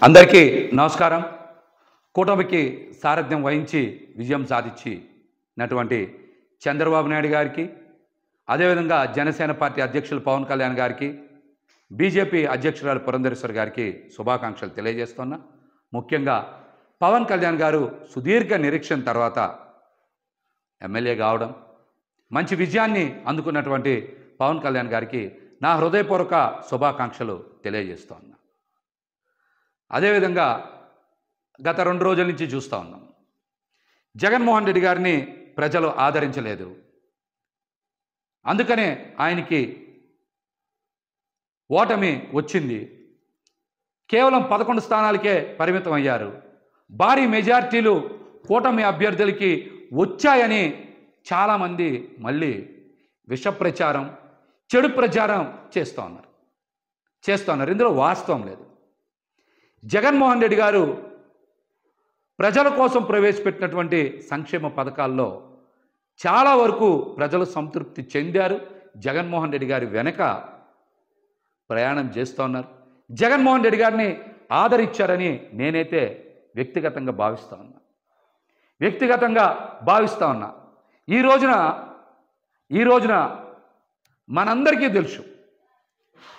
అందరికీ నమస్కారం. కూటమికి సారథ్యం వహించి విజయం సాధించినటువంటి చంద్రబాబు నాయుడు గారికి, అదేవిధంగా జనసేన పార్టీ అధ్యక్షులు పవన్ కళ్యాణ్ గారికి, బీజేపీ అధ్యక్షురాలు పురంధేశ్వరి గారికి శుభాకాంక్షలు తెలియజేస్తున్నా. ముఖ్యంగా పవన్ కళ్యాణ్ గారు సుదీర్ఘ నిరీక్షణ తర్వాత ఎమ్మెల్యే కావడం, మంచి విజయాన్ని అందుకున్నటువంటి పవన్ కళ్యాణ్ గారికి నా హృదయపూర్వక శుభాకాంక్షలు తెలియజేస్తున్నా. అదేవిధంగా గత 2 రోజుల నుంచి చూస్తూ ఉన్నాం, జగన్మోహన్ రెడ్డి గారిని ప్రజలు ఆదరించలేదు. అందుకనే ఆయనకి ఓటమి వచ్చింది. కేవలం 11 స్థానాలకే పరిమితం అయ్యారు. భారీ మెజార్టీలు కూటమి అభ్యర్థులకి వచ్చాయని చాలామంది మళ్ళీ విష ప్రచారం, చెడు ప్రచారం చేస్తున్నారు. ఇందులో వాస్తవం లేదు. జగన్మోహన్ రెడ్డి గారు ప్రజల కోసం ప్రవేశపెట్టినటువంటి సంక్షేమ పథకాల్లో చాలా వరకు ప్రజలు సంతృప్తి చెందారు. జగన్మోహన్ రెడ్డి గారి వెనక ప్రయాణం చేస్తున్నారు. జగన్మోహన్ రెడ్డి గారిని ఆదరించారని నేనైతే వ్యక్తిగతంగా భావిస్తూ ఉన్నా. ఈ రోజున మనందరికీ తెలుసు,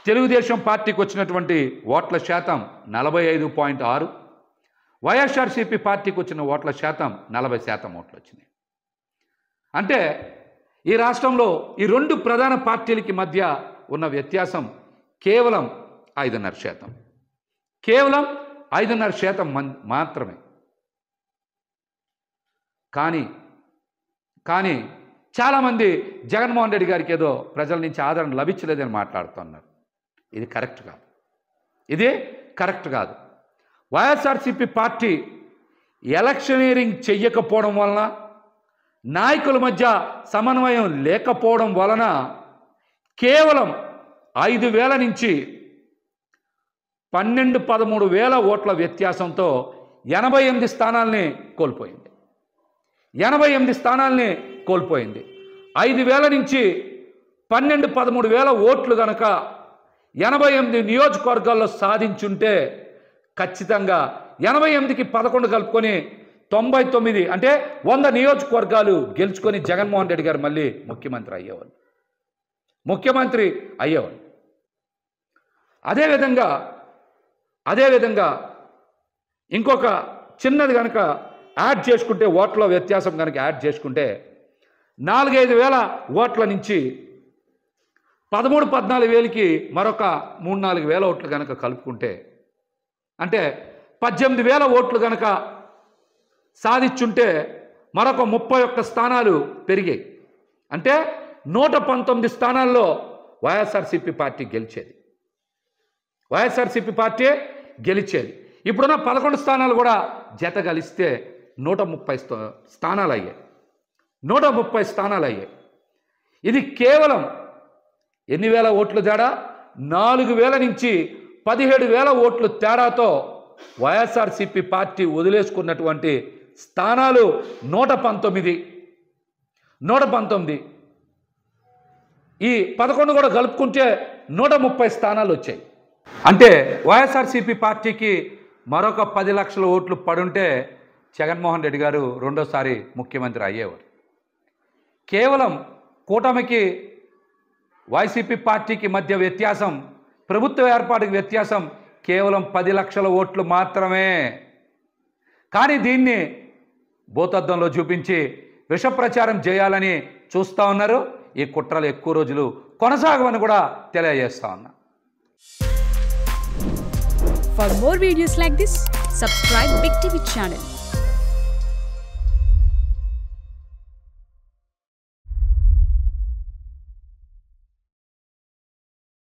తెలుగుదేశం పార్టీకి వచ్చినటువంటి ఓట్ల శాతం 45.6, వైఎస్ఆర్సీపీ పార్టీకి వచ్చిన ఓట్ల శాతం 40% ఓట్లు వచ్చినాయి. అంటే ఈ రాష్ట్రంలో ఈ 2 ప్రధాన పార్టీలకి మధ్య ఉన్న వ్యత్యాసం కేవలం 5.5%. కేవలం 5.5% మాత్రమే. కానీ చాలామంది జగన్మోహన్ రెడ్డి గారికి ఏదో ప్రజల నుంచి ఆదరణ లభించలేదని మాట్లాడుతున్నారు. ఇది కరెక్ట్ కాదు. వైఎస్ఆర్సీపీ పార్టీ ఎలక్షనీరింగ్ చెయ్యకపోవడం వలన, నాయకుల మధ్య సమన్వయం లేకపోవడం వలన కేవలం 5,000 నుంచి 12-13,000 ఓట్ల వ్యత్యాసంతో 88 స్థానాల్ని కోల్పోయింది. 5,000 నుంచి 12-13,000 ఓట్లు కనుక 88 నియోజకవర్గాల్లో సాధించుంటే ఖచ్చితంగా 88కి 11 కలుపుకొని 99, అంటే 100 నియోజకవర్గాలు గెలుచుకొని జగన్మోహన్ రెడ్డి గారు మళ్ళీ ముఖ్యమంత్రి అయ్యేవాళ్ళు. అదేవిధంగా ఇంకొక చిన్నది కనుక యాడ్ చేసుకుంటే, ఓట్ల వ్యత్యాసం కనుక యాడ్ చేసుకుంటే 4-5 వేల ఓట్ల నుంచి 13-14 వేలకి మరొక 3-4 వేల ఓట్లు కనుక కలుపుకుంటే, అంటే 18,000 ఓట్లు కనుక సాధించుంటే మరొక 31 స్థానాలు పెరిగాయి. అంటే 119 స్థానాల్లో వైఎస్ఆర్సీపీ పార్టీ గెలిచేది. ఇప్పుడున్న 11 స్థానాలు కూడా జత కలిస్తే 130 స్థానాలు అయ్యాయి. ఇది కేవలం ఎన్ని వేల ఓట్లు తేడా? 4,000 నుంచి 17,000 ఓట్లు తేడాతో వైఎస్ఆర్సీపీ పార్టీ వదిలేసుకున్నటువంటి స్థానాలు 119. ఈ 11 కూడా కలుపుకుంటే 130 స్థానాలు వచ్చాయి. అంటే వైఎస్ఆర్సీపీ పార్టీకి మరొక 10 లక్షల ఓట్లు పడుంటే జగన్మోహన్ రెడ్డి గారు రెండోసారి ముఖ్యమంత్రి అయ్యేవారు. కేవలం కూటమికి వైసీపీ పార్టీకి మధ్య వ్యత్యాసం, ప్రభుత్వ ఏర్పాటుకి వ్యత్యాసం కేవలం 10 లక్షల ఓట్లు మాత్రమే. కానీ దీన్ని భూతద్దంలో చూపించి విష ప్రచారం చేయాలని చూస్తూ ఉన్నారు. ఈ కుట్రలు ఎక్కువ రోజులు కొనసాగవని కూడా తెలియజేస్తా ఉన్నా. For more videos like this, subscribe Big TV channel.